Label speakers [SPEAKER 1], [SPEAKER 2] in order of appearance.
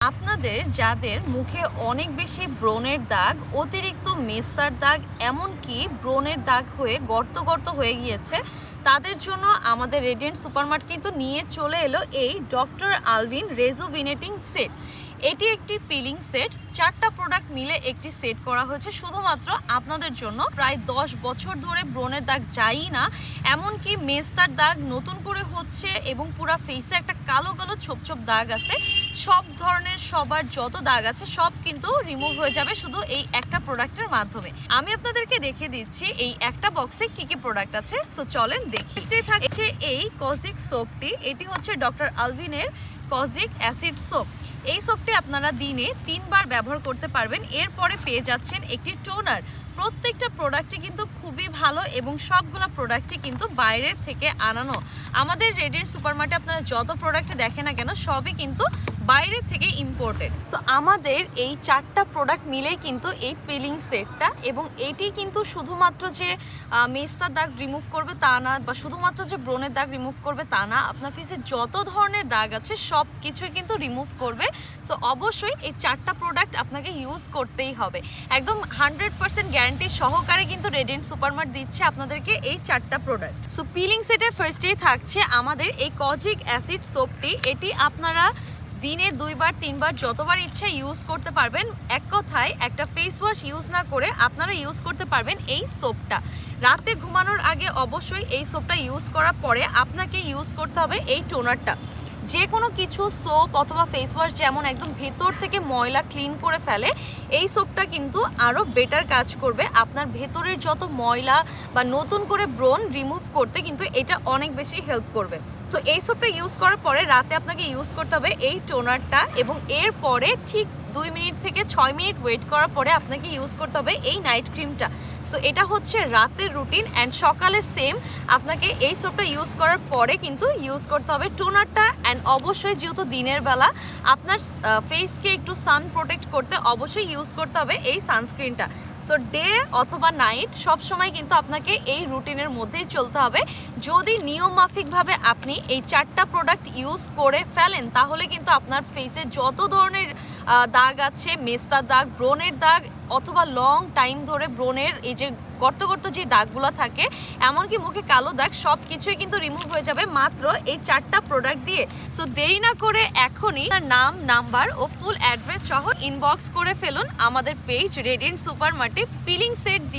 [SPEAKER 1] আপনাদের যাদের মুখে অনেক বেশি ব্রণের দাগ, অতিরিক্ত মেস্তার দাগ, এমনকি ব্রণের দাগ হয়ে গর্ত গর্ত হয়ে গিয়েছে, তাদের জন্য আমাদের রেডিয়েন্ট সুপারমার্ট কিন্তু নিয়ে চলে এলো এই ডক্টর আলভিন রেজুভিনেটিং সেট। এটি একটি পিলিং সেট, 4টা প্রোডাক্ট মিলে একটি সেট করা হয়েছে শুধুমাত্র আপনাদের জন্য। প্রায় 10 বছর ধরে ব্রণের দাগ যায়ই না, এমনকি মেস্তার দাগ নতুন করে হচ্ছে এবং পুরো ফেসে একটা কালো কালো ছোপ ছোপ দাগ আছে। সব ধরনের সবার যত দাগ আছে সব কিন্তু রিমুভ হয়ে যাবে শুধু এই একটা প্রোডাক্টের মাধ্যমে। আমি আপনাদেরকে দেখিয়ে দিচ্ছি এই একটা বক্সে কি কি প্রোডাক্ট আছে। সো চলেন দেখি। থাকছে এই কজিক সোপটি, এটি হচ্ছে ডক্টর আলভিনের কজিক অ্যাসিড সোপ। এই সোপটি আপনারা দিনে 3 বার ব্যবহার করতে পারবেন। এরপরে পেয়ে যাচ্ছেন একটি টোনার। প্রত্যেকটা প্রোডাক্টই কিন্তু খুবই ভালো এবং সবগুলো প্রোডাক্টই কিন্তু বাইরের থেকে আনানো। আমাদের রেডিয়েন্ট সুপারমার্টে আপনারা যত প্রোডাক্ট দেখেন না কেন সবই কিন্তু বাইরের থেকে ইম্পোর্টেড। সো আমাদের এই 4টা প্রোডাক্ট মিলেই কিন্তু এই পিলিং সেটটা, এবং এটি কিন্তু শুধুমাত্র যে মেস্তার দাগ রিমুভ করবে তা না, বা শুধুমাত্র যে ব্রণের দাগ রিমুভ করবে তা না, আপনার ফেসে যত ধরনের দাগ আছে সব কিছুই কিন্তু রিমুভ করবে। সো অবশ্যই এই 4টা প্রোডাক্ট আপনাকে ইউজ করতেই হবে। একদম 100% গ্যারান্টি সহকারে কিন্তু রেডিয়েন্ট সুপারমার্ট দিচ্ছে আপনাদেরকে এই 4টা প্রোডাক্ট। সো পিলিং সেটের ফার্স্টেই থাকছে আমাদের এই কজিক অ্যাসিড সোপটি। এটি আপনারা দিনে 2 বার 3 বার যতবার ইচ্ছা ইউজ করতে পারবেন। এক কথায় একটা ফেস ওয়াশ ইউজ না করে আপনারা ইউজ করতে পারবেন এই সোপটা। রাতে ঘুমানোর আগে অবশ্যই এই সোপটা ইউজ করার পরে আপনাকে ইউজ করতে হবে এই টোনারটা। যে কোনো কিছু সোপ অথবা ফেস ওয়াশ যেমন একদম ভেতর থেকে ময়লা ক্লিন করে ফেলে, এই সোপটা কিন্তু আরও বেটার কাজ করবে আপনার ভেতরের যত ময়লা বা নতুন করে ব্রণ রিমুভ করতে কিন্তু এটা অনেক বেশি হেল্প করবে। তো এই সোপটা ইউজ করার পরে রাতে আপনাকে ইউজ করতে হবে এই টোনারটা, এবং এরপরে ঠিক 2 মিনিট থেকে 6 মিনিট ওয়েট করার পরে আপনাকে ইউজ করতে হবে এই নাইট ক্রিমটা। সো এটা হচ্ছে রাতের রুটিন, অ্যান্ড সকালে সেম আপনাকে এই সোপটা ইউজ করার পরে কিন্তু ইউজ করতে হবে টোনারটা। অ্যান্ড অবশ্যই যেহেতু দিনের বেলা আপনার ফেসকে একটু সান প্রোটেক্ট করতে অবশ্যই ইউজ করতে হবে এই সানস্ক্রিনটা। সো ডে অথবা নাইট সব সময় কিন্তু আপনাকে এই রুটিনের মধ্যেই চলতে হবে। যদি নিয়মমাফিকভাবে আপনি এই 4টা প্রোডাক্ট ইউজ করে ফেলেন তাহলে কিন্তু আপনার ফেসে যত ধরনের দাগ আছে, মেস্তার দাগ, ব্রণের দাগ, অথবা লং টাইম ধরে ব্রণের এই যে গর্ত গর্ত যে দাগগুলো থাকে, এমনকি মুখে কালো দাগ, সব কিছুই কিন্তু রিমুভ হয়ে যাবে মাত্র এই 4টা প্রোডাক্ট দিয়ে। সো দেরি না করে এখনই তার নাম, নাম্বার ও ফুল অ্যাড্রেস সহ ইনবক্স করে ফেলুন আমাদের পেজ রেডিয়েন্ট সুপারমার্টে পিলিং সেট দিয়ে।